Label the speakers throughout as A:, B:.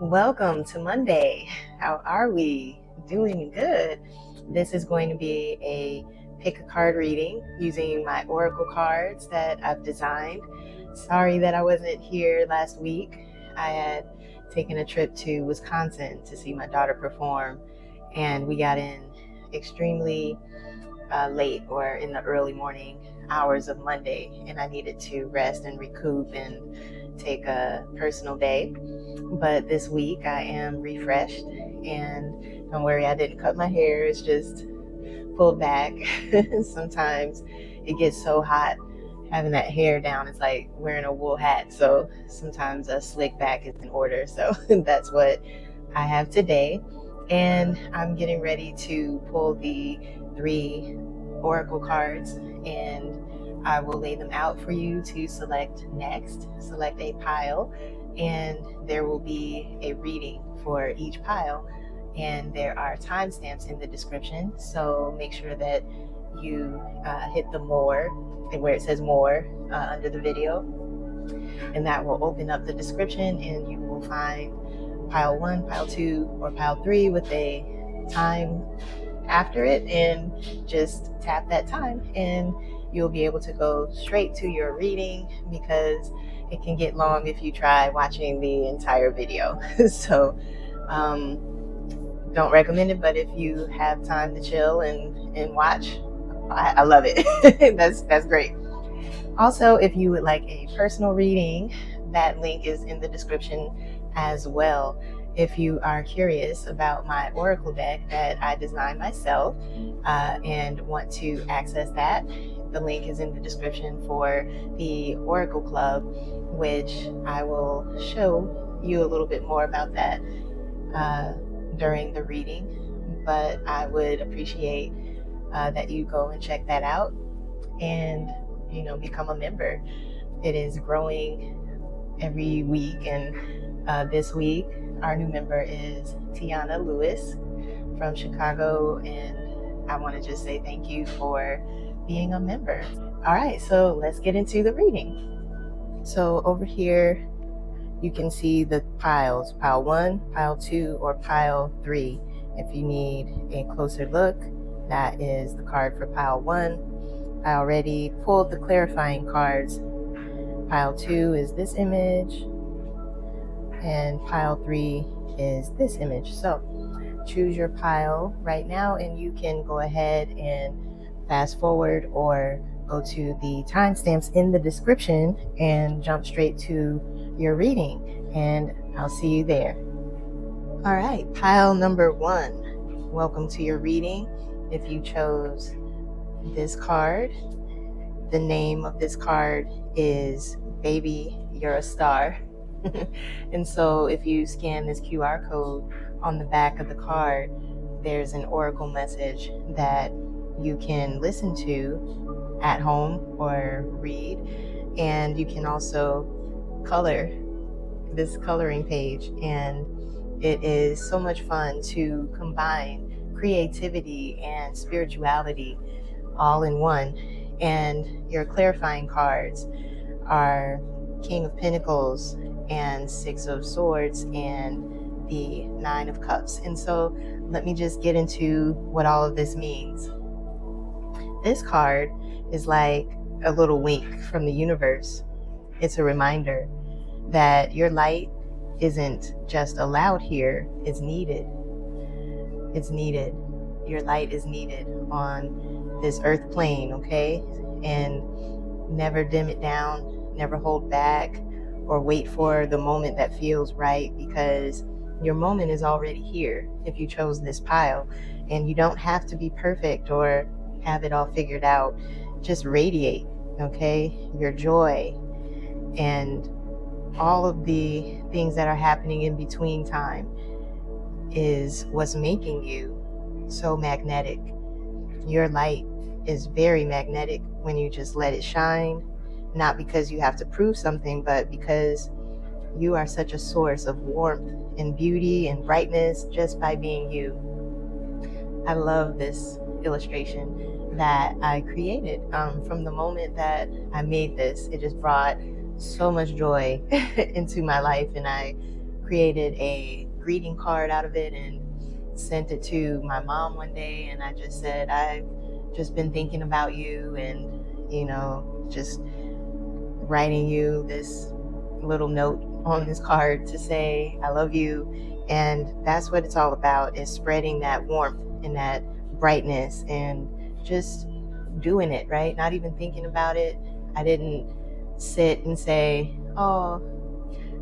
A: Welcome to Monday. How are we? Doing good. This is going to be a pick a card reading using my oracle cards that I've designed. Sorry that I wasn't here last week. I had taken a trip to Wisconsin to see my daughter perform, and we got in extremely late or in the early morning hours of Monday, and I needed to rest and recoup and take a personal day. But this week I am refreshed, and don't worry, I didn't cut my hair. It's just pulled back. Sometimes it gets so hot having that hair down. It's like wearing a wool hat. So sometimes a slick back is in order. So that's what I have today. And I'm getting ready to pull the 3 oracle cards, and I will lay them out for you to select next. Select a pile, and there will be a reading for each pile, and there are timestamps in the description, so make sure that you hit the more, where it says more under the video, and that will open up the description, and you will find pile 1, pile 2, or pile 3 with a time after it, and just tap that time and you'll be able to go straight to your reading, because it can get long if you try watching the entire video. So don't recommend it, but if you have time to chill and watch, I love it. That's great. Also, if you would like a personal reading, that link is in the description as well. If you are curious about my oracle deck that I designed myself and want to access that, the link is in the description for the Oracle Club, which I will show you a little bit more about that during the reading. But I would appreciate that you go and check that out and become a member. It is growing every week, and this week our new member is Tiana Lewis from Chicago, and I want to just say thank you for being a member. All right, so let's get into the reading. So over here you can see the piles, pile 1, pile 2, or pile 3. If you need a closer look, that is the card for pile 1. I already pulled the clarifying cards. Pile 2 is this image, and pile 3 is this image. So choose your pile right now, and you can go ahead and fast forward or go to the timestamps in the description and jump straight to your reading, and I'll see you there. All right, pile number 1, welcome to your reading. If you chose this card, the name of this card is Baby, You're a Star. And so if you scan this QR code on the back of the card, there's an oracle message that you can listen to at home or read, and you can also color this coloring page, and it is so much fun to combine creativity and spirituality all in one. And your clarifying cards are King of Pentacles and 6 of Swords and the 9 of Cups. And so let me just get into what all of this means. This card is like a little wink from the universe. It's a reminder that your light isn't just allowed here, it's needed. It's needed. Your light is needed on this earth plane, okay? And never dim it down, never hold back or wait for the moment that feels right, because your moment is already here if you chose this pile. And you don't have to be perfect or have it all figured out. Just radiate, okay? Your joy and all of the things that are happening in between time is what's making you so magnetic. Your light is very magnetic when you just let it shine, not because you have to prove something, but because you are such a source of warmth and beauty and brightness just by being you. I love this illustration that I created. From the moment that I made this, it just brought so much joy into my life, and I created a greeting card out of it and sent it to my mom one day, and I just said, I've just been thinking about you, and just writing you this little note on this card to say I love you. And that's what it's all about, is spreading that warmth and that brightness and just doing it, right? Not even thinking about it. I didn't sit and say, oh,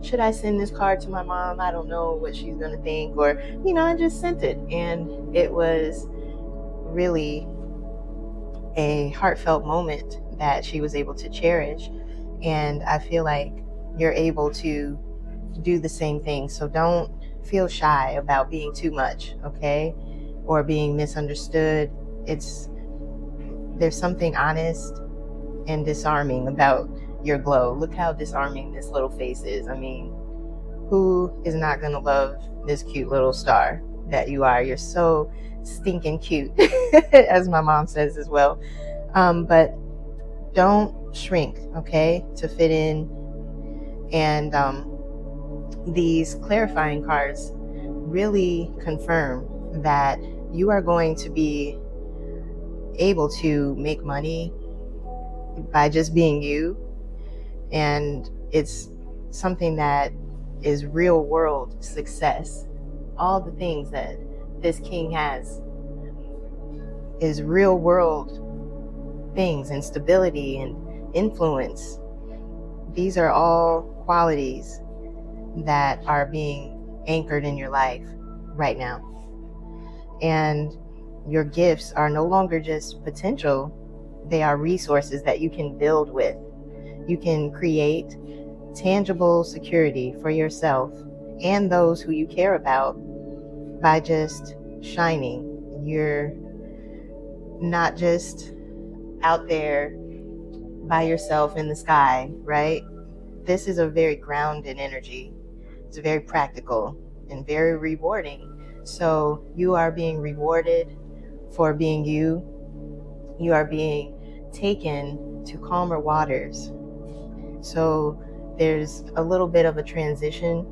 A: should I send this card to my mom? I don't know what she's going to think. Or, I just sent it. And it was really a heartfelt moment that she was able to cherish. And I feel like you're able to do the same thing. So don't feel shy about being too much, okay? Or being misunderstood. There's something honest and disarming about your glow. Look how disarming this little face is. I mean, who is not going to love this cute little star that you are? You're so stinking cute, as my mom says as well. But don't shrink, okay, to fit in. And these clarifying cards really confirm that you are going to be able to make money by just being you. And it's something that is real world success. All the things that this king has is real world things, and stability and influence. These are all qualities that are being anchored in your life right now. And your gifts are no longer just potential, they are resources that you can build with. You can create tangible security for yourself and those who you care about by just shining. You're not just out there by yourself in the sky, right? This is a very grounded energy. It's very practical and very rewarding. So you are being rewarded for being you. You are being taken to calmer waters. So there's a little bit of a transition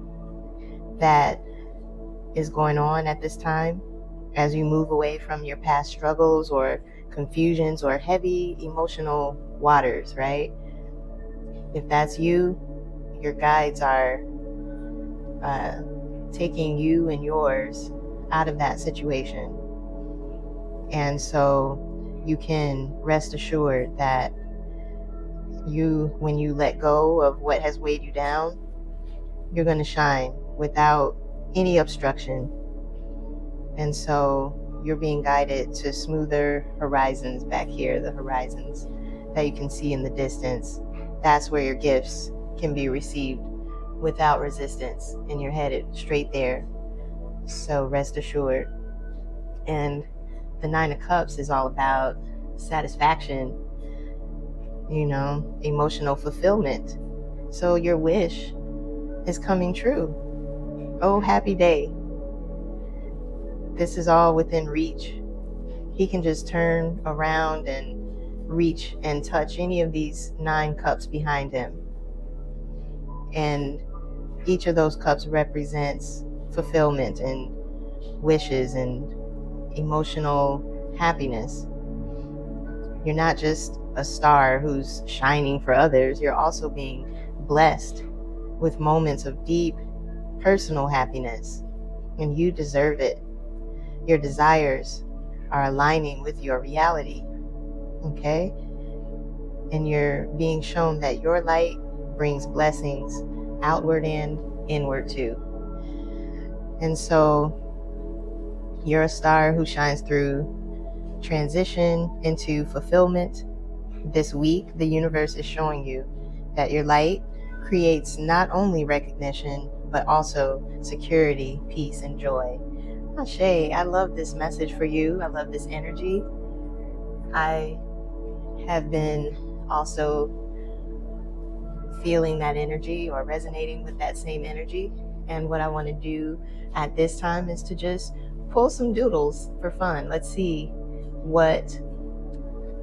A: that is going on at this time as you move away from your past struggles or confusions or heavy emotional waters, right? If that's you, your guides are taking you and yours out of that situation. And so you can rest assured that when you let go of what has weighed you down, you're going to shine without any obstruction. And so you're being guided to smoother horizons back here, the horizons that you can see in the distance. That's where your gifts can be received without resistance, and you're headed straight there. So rest assured. And the 9 of Cups is all about satisfaction, emotional fulfillment. So your wish is coming true. Oh, happy day. This is all within reach. He can just turn around and reach and touch any of these 9 cups behind him. And each of those cups represents fulfillment and wishes and emotional happiness. You're not just a star who's shining for others. You're also being blessed with moments of deep personal happiness, and you deserve it. Your desires are aligning with your reality, okay? And you're being shown that your light brings blessings outward and inward too. And so you're a star who shines through transition into fulfillment. This week, the universe is showing you that your light creates not only recognition, but also security, peace, and joy. Ashe, I love this message for you. I love this energy. I have been also feeling that energy or resonating with that same energy. And what I want to do at this time is to just pull some doodles for fun. Let's see what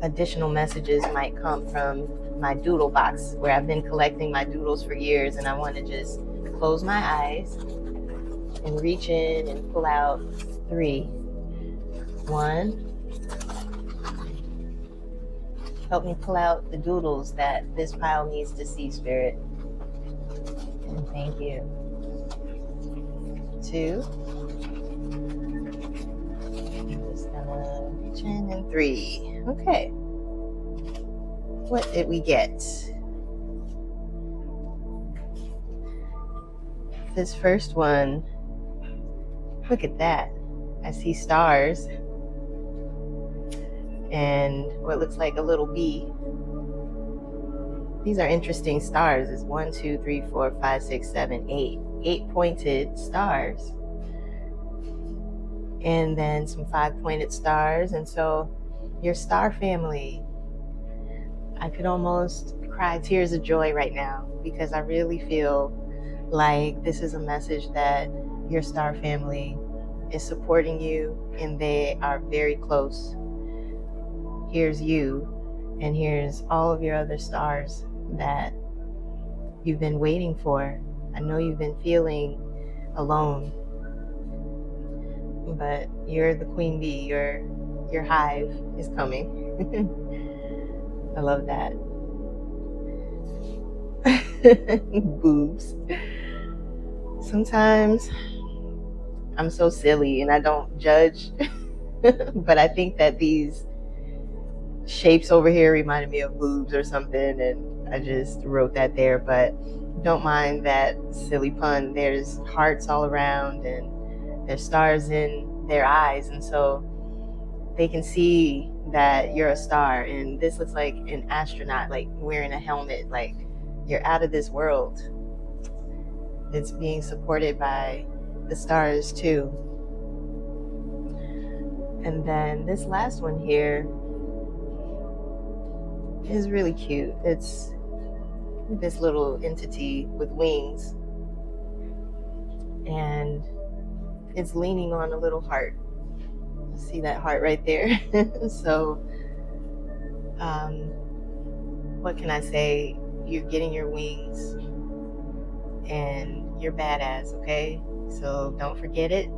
A: additional messages might come from my doodle box, where I've been collecting my doodles for years, and I want to just close my eyes and reach in and pull out 3. 1. Help me pull out the doodles that this pile needs to see, Spirit. And thank you. 2. I'm just gonna reach in, and 3. Okay. What did we get? This first one, look at that. I see stars and what looks like a little bee. These are interesting stars. It's 1, 2, 3, 4, 5, 6, 7, 8. 8 pointed stars. And then some 5 pointed stars. And so your star family, I could almost cry tears of joy right now, because I really feel like this is a message that your star family is supporting you, and they are very close. Here's you, and here's all of your other stars that you've been waiting for. I know you've been feeling alone, but you're the queen bee. Your hive is coming. I love that. Boobs. Sometimes I'm so silly and I don't judge, but I think that these shapes over here reminded me of boobs or something, and I just wrote that there. But don't mind that silly pun. There's hearts all around, and there's stars in their eyes, and so they can see that you're a star. And this looks like an astronaut, like wearing a helmet, like you're out of this world. It's being supported by the stars too. And then this last one here is really cute. It's this little entity with wings, and it's leaning on a little heart. See that heart right there? So what can I say? You're getting your wings and you're badass, okay? So don't forget it.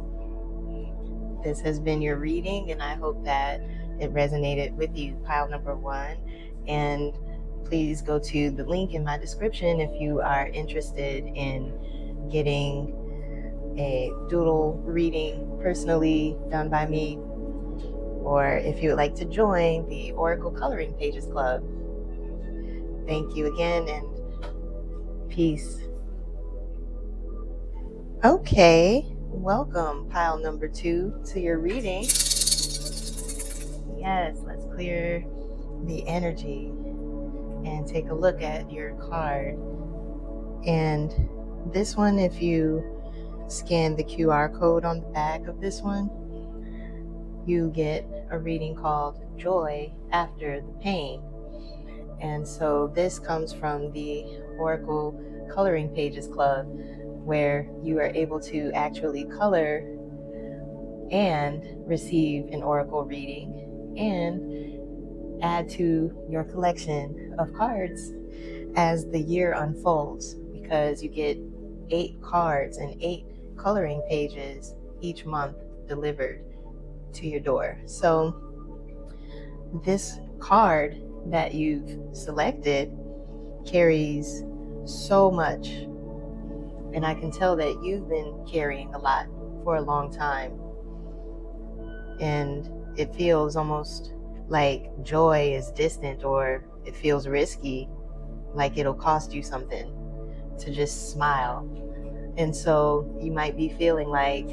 A: This has been your reading, and I hope that it resonated with you, pile number 1. And please go to the link in my description if you are interested in getting a doodle reading personally done by me, or if you would like to join the Oracle Coloring Pages Club. Thank you again, and peace. Okay, welcome, pile number 2, to your reading. Yes, let's clear the energy and take a look at your card. And this one, if you scan the QR code on the back of this one, you get a reading called Joy After the Pain. And so this comes from the Oracle Coloring Pages Club, where you are able to actually color and receive an oracle reading and add to your collection of cards as the year unfolds, because you get 8 cards and 8 coloring pages each month delivered to your door. So this card that you've selected carries so much, and I can tell that you've been carrying a lot for a long time, and it feels almost like joy is distant, or it feels risky, like it'll cost you something to just smile. And so you might be feeling like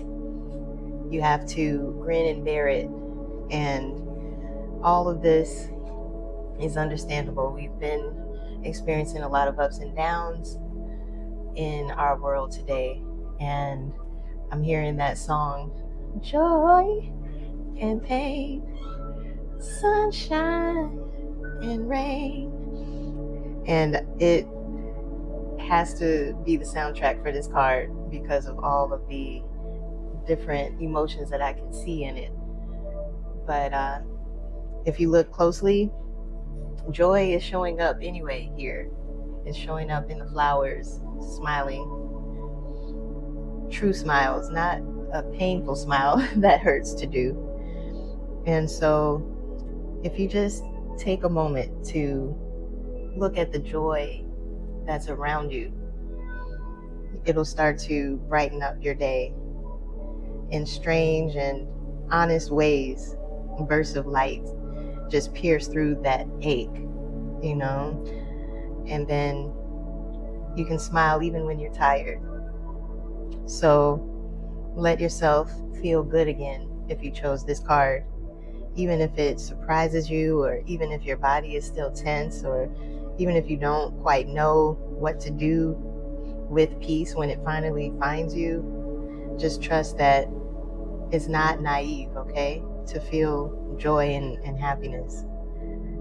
A: you have to grin and bear it, and all of this is understandable. We've been experiencing a lot of ups and downs in our world today, and I'm hearing that song, joy and pain, sunshine and rain, and it has to be the soundtrack for this card because of all of the different emotions that I can see in it. But if you look closely, joy is showing up anyway here. It's showing up in the flowers, smiling. true smiles, not a painful smile that hurts to do. And so if you just take a moment to look at the joy that's around you, it'll start to brighten up your day in strange and honest ways. Bursts of light just pierce through that ache, you know, and then you can smile even when you're tired. So let yourself feel good again if you chose this card, even if it surprises you, or even if your body is still tense, or even if you don't quite know what to do with peace when it finally finds you. Just trust that it's not naive, okay, to feel joy and happiness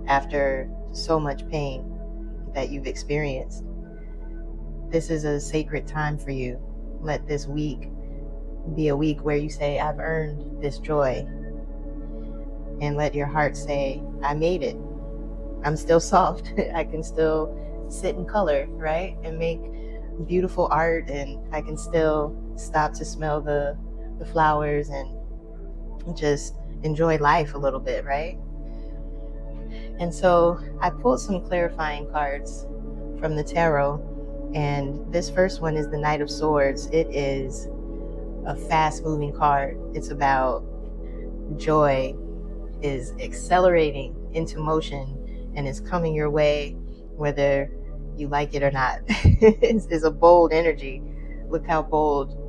A: after so much pain that you've experienced. This is a sacred time for you. Let this week be a week where you say, I've earned this joy. And let your heart say, I made it. I'm still soft. I can still sit in color, right? And make beautiful art, and I can still stop to smell the flowers and just enjoy life a little bit, right? And so I pulled some clarifying cards from the tarot, and this first one is the Knight of Swords. It is a fast-moving card. It's about joy is accelerating into motion and is coming your way whether you like it or not. It's a bold energy. Look how bold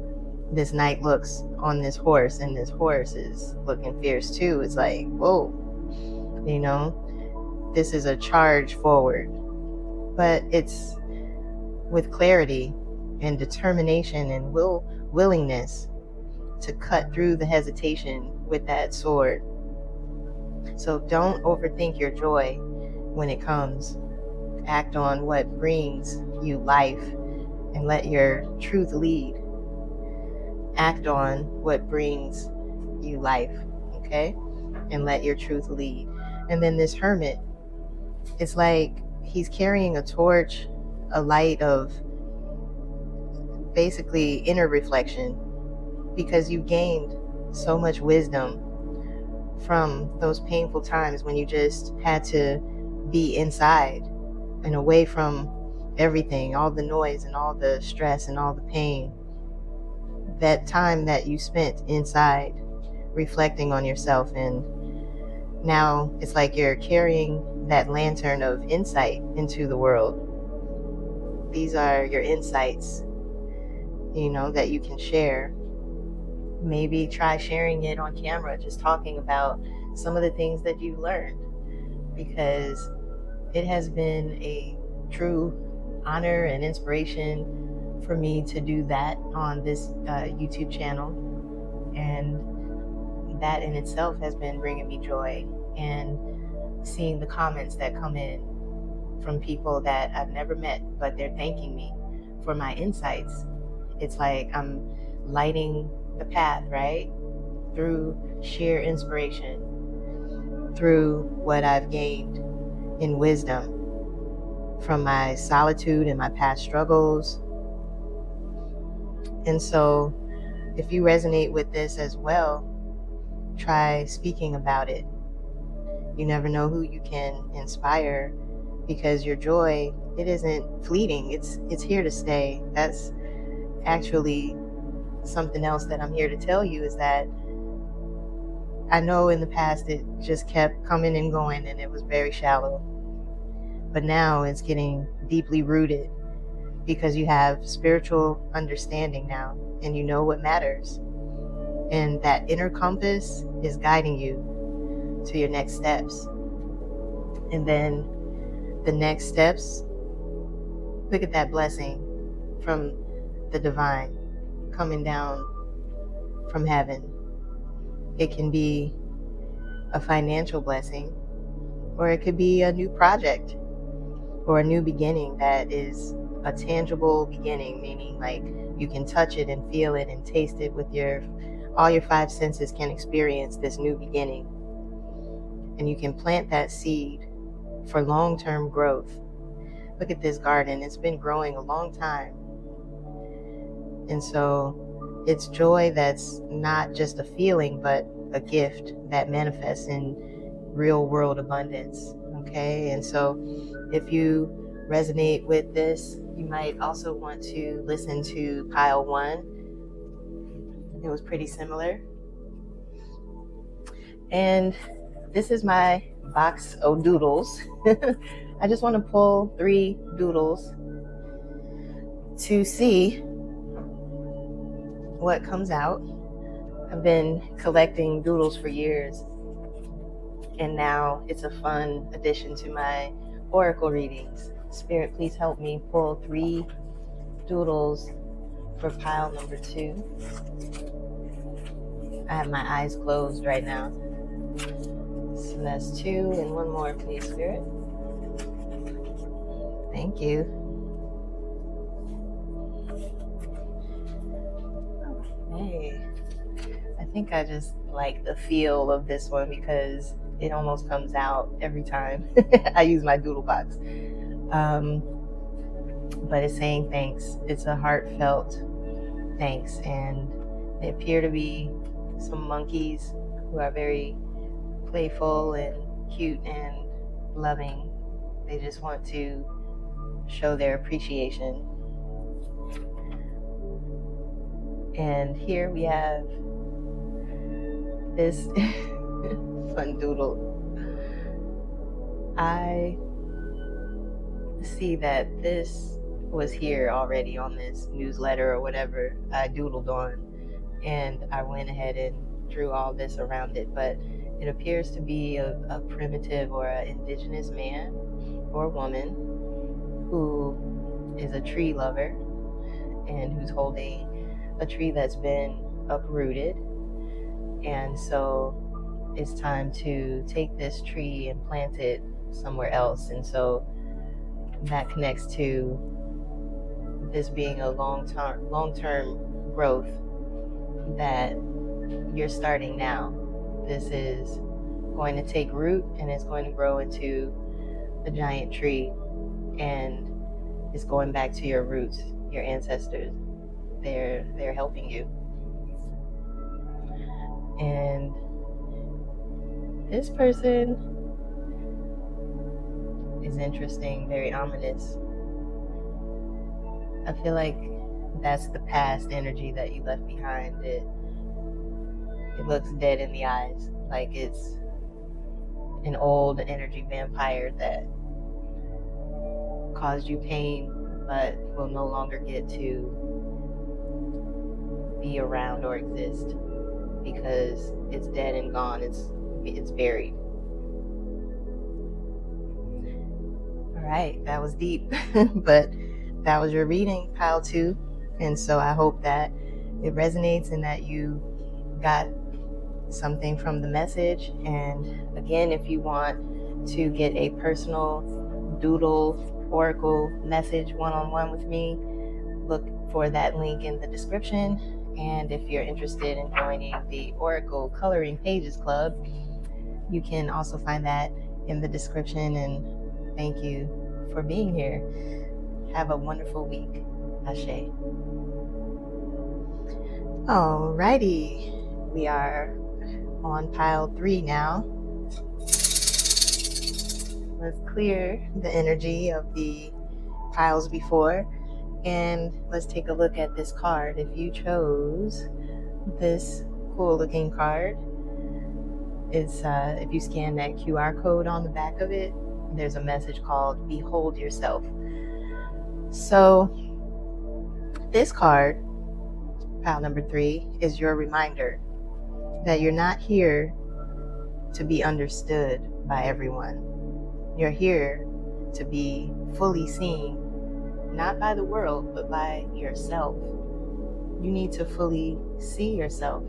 A: this knight looks on this horse, and this horse is looking fierce too. It's like, whoa, you know, this is a charge forward, but it's with clarity and determination and willingness to cut through the hesitation with that sword. So don't overthink your joy when it comes. Act on what brings you life and let your truth lead. Act on what brings you life, okay? And let your truth lead. And then this hermit, it's like he's carrying a torch, a light of basically inner reflection, because you gained so much wisdom from those painful times when you just had to be inside and away from everything, all the noise and all the stress and all the pain. That time that you spent inside reflecting on yourself, and now it's like you're carrying that lantern of insight into the world. These are your insights, you know, that you can share. Maybe try sharing it on camera, just talking about some of the things that you've learned, because it has been a true honor and inspiration for me to do that on this YouTube channel. And that in itself has been bringing me joy, and seeing the comments that come in from people that I've never met, but they're thanking me for my insights. It's like I'm lighting the path, right? Through sheer inspiration, through what I've gained in wisdom from my solitude and my past struggles. And so if you resonate with this as well, try speaking about it. You never know who you can inspire, because your joy, it isn't fleeting. It's here to stay. That's actually something else that I'm here to tell you, is that I know in the past it just kept coming and going, and it was very shallow. But now it's getting deeply rooted, because you have spiritual understanding now, and you know what matters. And that inner compass is guiding you to your next steps. And then the next steps, look at that blessing from the divine coming down from heaven. It can be a financial blessing, or it could be a new project, or a new beginning that is a tangible beginning, meaning like you can touch it and feel it and taste it with all your five senses can experience this new beginning. And you can plant that seed for long-term growth. Look at this garden. It's been growing a long time. And so It's joy that's not just a feeling, but a gift that manifests in real world abundance. Okay, and so if you resonate with this, you might also want to listen to pile 1. It was pretty similar. And this is my box of doodles. I just want to pull 3 doodles to see what comes out. I've been collecting doodles for years, and now it's a fun addition to my oracle readings. Spirit, please help me pull 3 doodles for pile number 2. I have my eyes closed right now. So that's 2, and 1 more, please, Spirit. Thank you. Okay. I think I just like the feel of this one because it almost comes out every time I use my doodle box. But it's saying thanks. It's a heartfelt thanks, and they appear to be some monkeys who are very playful and cute and loving. They just want to show their appreciation. And here we have this fun doodle. I see that this was here already on this newsletter or whatever I doodled on, and I went ahead and drew all this around it, but it appears to be a primitive or an indigenous man or woman who is a tree lover and who's holding a tree that's been uprooted. And so it's time to take this tree and plant it somewhere else. And so that connects to this being a long-term growth that you're starting now. This is going to take root, and it's going to grow into a giant tree, and it's going back to your roots, your ancestors. They're helping you. And this person is interesting, very ominous. I feel like that's the past energy that you left behind. It looks dead in the eyes, like it's an old energy vampire that caused you pain but will no longer get to be around or exist because it's dead and gone. It's buried. All right, that was deep, but that was your reading, pile 2. And so I hope that it resonates and that you got something from the message. And again, if you want to get a personal doodle oracle message one-on-one with me, look for that link in the description. And if you're interested in joining the Oracle Coloring Pages Club, you can also find that in the description. And thank you for being here. Have a wonderful week. Ashe. Alrighty, we are on pile 3 now. Let's clear the energy of the piles before, and let's take a look at this card. If you chose this cool looking card, it's if you scan that QR code on the back of it, there's a message called Behold Yourself. So this card, pile number 3, is your reminder that you're not here to be understood by everyone. You're here to be fully seen, not by the world, but by yourself. You need to fully see yourself.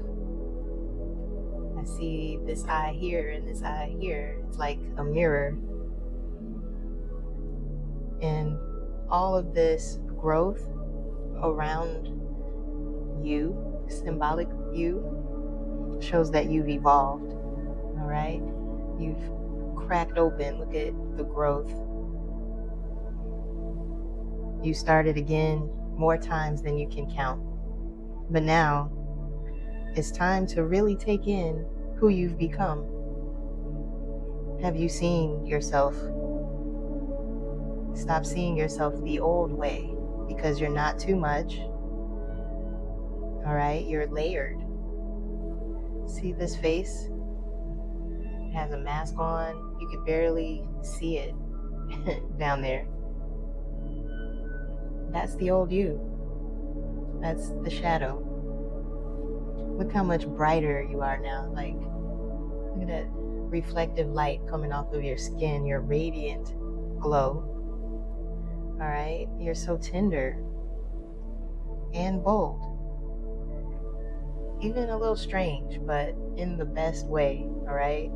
A: I see this eye here and this eye here. It's like a mirror. And all of this growth around you, symbolic you, shows that you've evolved. All right? You've cracked open. Look at the growth. You started again more times than you can count. But now it's time to really take in who you've become. Have you seen yourself? Stop seeing yourself the old way, because you're not too much. All right, you're layered. See this face? It has a mask on. You can barely see it down there. That's the old you. That's the shadow. Look how much brighter you are now. Like, look at that reflective light coming off of your skin, your radiant glow. All right, you're so tender and bold. Even a little strange, but in the best way, all right?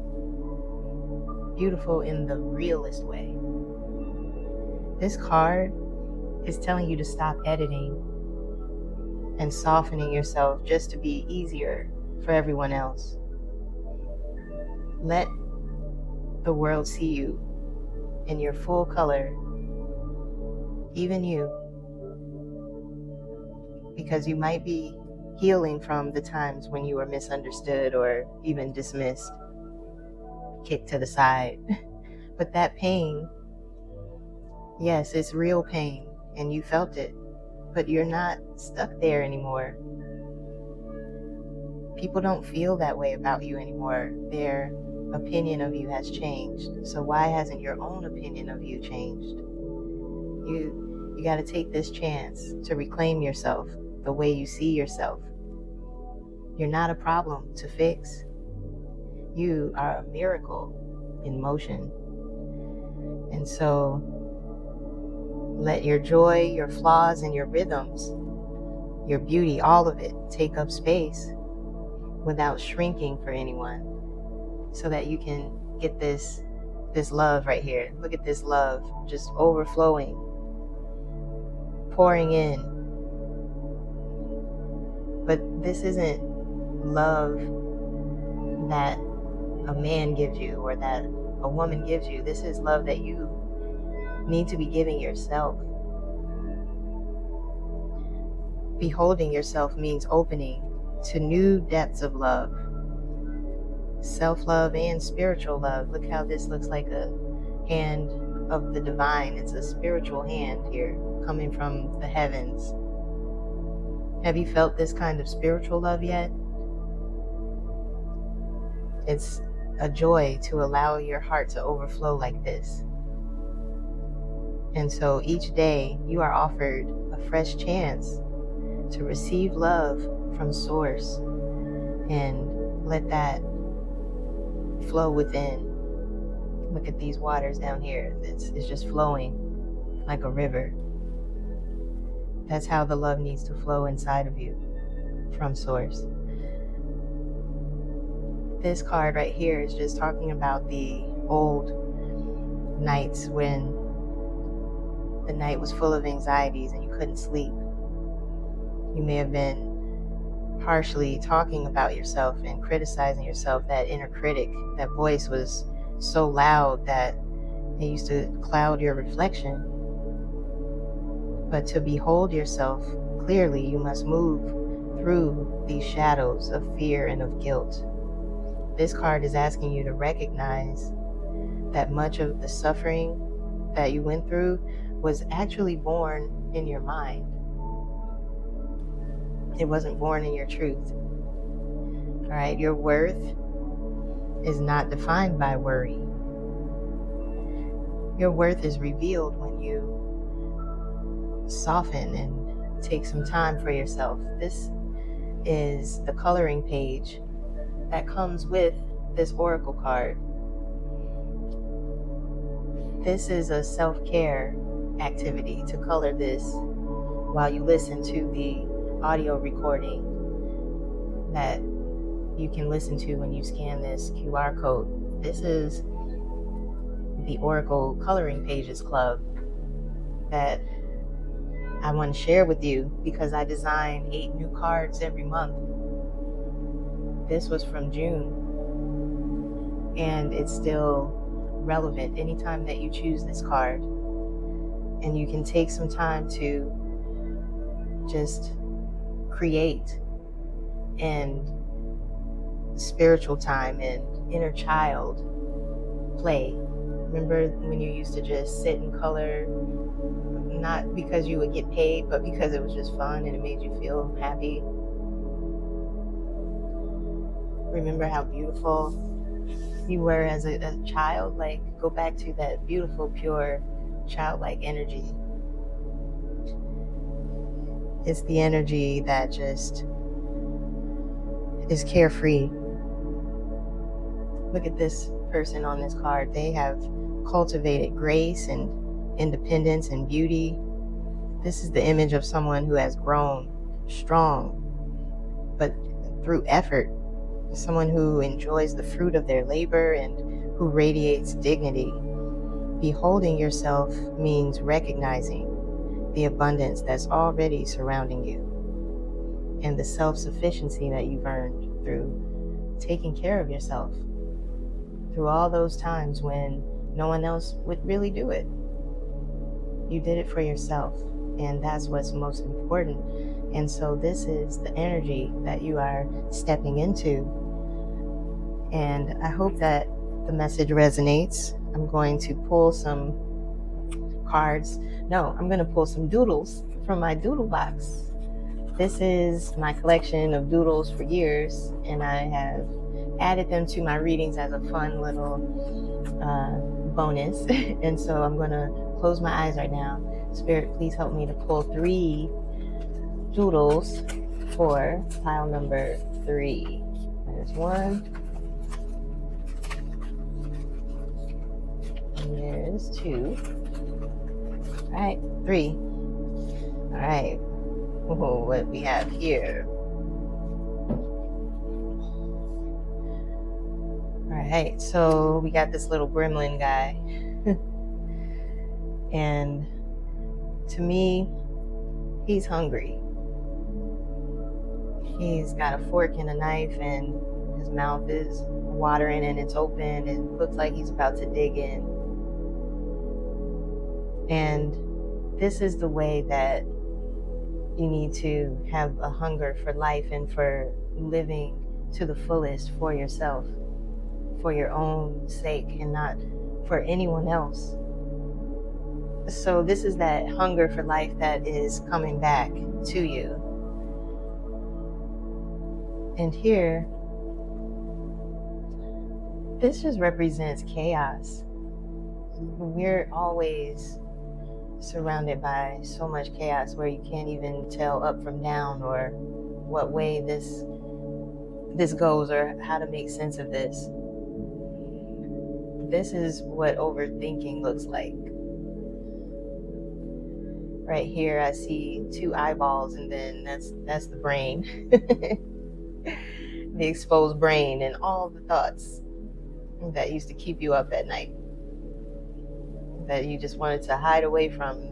A: Beautiful in the realest way. This card is telling you to stop editing and softening yourself just to be easier for everyone else. Let the world see you in your full color, even you, because you might be healing from the times when you were misunderstood or even dismissed, kicked to the side. But that pain, yes, it's real pain, and you felt it, but you're not stuck there anymore. People don't feel that way about you anymore. Their opinion of you has changed. So why hasn't your own opinion of you changed? You got to take this chance to reclaim yourself the way you see yourself. You're not a problem to fix. You are a miracle in motion. And so let your joy, your flaws, and your rhythms, your beauty, all of it, take up space without shrinking for anyone, so that you can get this love right here. Look at this love just overflowing, pouring in. But this isn't love that a man gives you or that a woman gives you. This is love that you need to be giving yourself. Beholding yourself means opening to new depths of love, self-love and spiritual love. Look how this looks like a hand of the divine. It's a spiritual hand here coming from the heavens. Have you felt this kind of spiritual love yet? It's a joy to allow your heart to overflow like this. And so each day you are offered a fresh chance to receive love from Source and let that flow within. Look at these waters down here. It's just flowing like a river. That's how the love needs to flow inside of you from Source. This card right here is just talking about the old nights when the night was full of anxieties and you couldn't sleep. You may have been harshly talking about yourself and criticizing yourself. That inner critic, that voice was so loud that it used to cloud your reflection. But to behold yourself clearly, you must move through these shadows of fear and of guilt. This card is asking you to recognize that much of the suffering that you went through was actually born in your mind. It wasn't born in your truth. All right, your worth is not defined by worry. Your worth is revealed when you soften and take some time for yourself. This is the coloring page that comes with this oracle card. This is a self-care activity to color this while you listen to the audio recording that you can listen to when you scan this QR code. This is the Oracle Coloring Pages Club that I want to share with you because I design 8 new cards every month. This was from June and it's still relevant anytime that you choose this card. And you can take some time to just create and spiritual time and inner child play. Remember when you used to just sit and color, not because you would get paid, but because it was just fun and it made you feel happy? Remember how beautiful you were as a child? Like, go back to that beautiful, pure, childlike energy. It's the energy that just is carefree. Look at this person on this card. They have cultivated grace and independence and beauty. This is the image of someone who has grown strong, but through effort. Someone who enjoys the fruit of their labor and who radiates dignity. Beholding yourself means recognizing the abundance that's already surrounding you and the self-sufficiency that you've earned through taking care of yourself, through all those times when no one else would really do it. You did it for yourself, and that's what's most important. And so this is the energy that you are stepping into. And I hope that the message resonates. I'm going to pull some cards. No, I'm going to pull some doodles from my doodle box. This is my collection of doodles for years, and I have added them to my readings as a fun little bonus. And so I'm going to close my eyes right now. Spirit, please help me to pull 3 doodles for pile number 3. There's 1. And there's 2. All right, 3. All right. Whoa, what we have here. All right, so we got this little gremlin guy. And to me, he's hungry. He's got a fork and a knife, and his mouth is watering and it's open. It looks like he's about to dig in. And this is the way that you need to have a hunger for life and for living to the fullest for yourself, for your own sake, and not for anyone else. So this is that hunger for life that is coming back to you. And here, this just represents chaos. We're always surrounded by so much chaos where you can't even tell up from down, or what way this goes, or how to make sense of this. This is what overthinking looks like. Right here, I see 2 eyeballs, and then that's the brain. The exposed brain and all the thoughts that used to keep you up at night, that you just wanted to hide away from.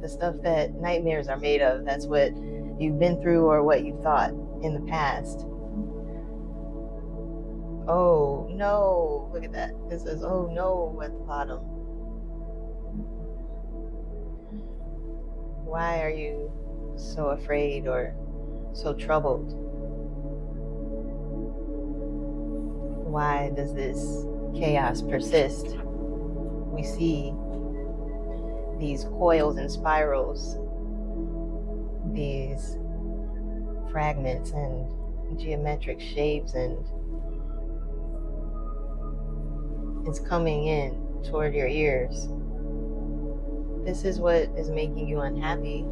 A: The stuff that nightmares are made of. That's what you've been through or what you thought in the past. Oh no, look at that. It says, oh no, at the bottom. Why are you so afraid or so troubled? Why does this chaos persist? We see these coils and spirals, these fragments and geometric shapes, and it's coming in toward your ears. This is what is making you unhappy.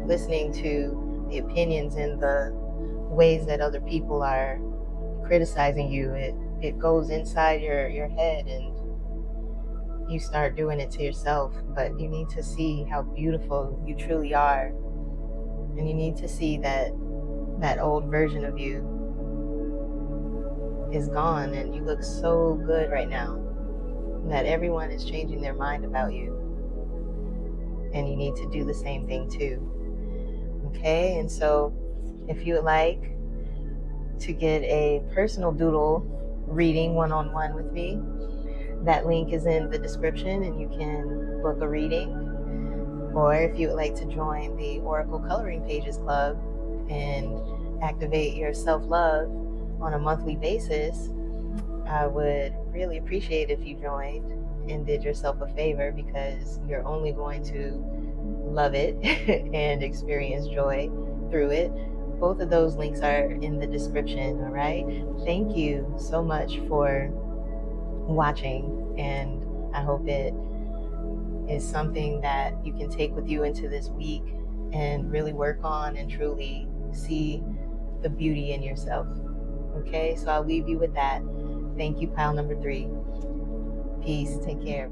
A: Listening to the opinions and the ways that other people are criticizing you, it goes inside your head, and you start doing it to yourself. But you need to see how beautiful you truly are, and you need to see that old version of you is gone, and you look so good right now that everyone is changing their mind about you, and you need to do the same thing too. Okay, and so if you would like to get a personal doodle reading one-on-one with me, that link is in the description, and you can book a reading. Or if you would like to join the Oracle Coloring Pages Club and activate your self-love on a monthly basis, I would really appreciate if you joined and did yourself a favor, because you're only going to love it and experience joy through it. Both of those links are in the description, all right? Thank you so much for watching, and I hope it is something that you can take with you into this week and really work on and truly see the beauty in yourself. Okay, so I'll leave you with that. Thank you, pile number 3. Peace. Take care.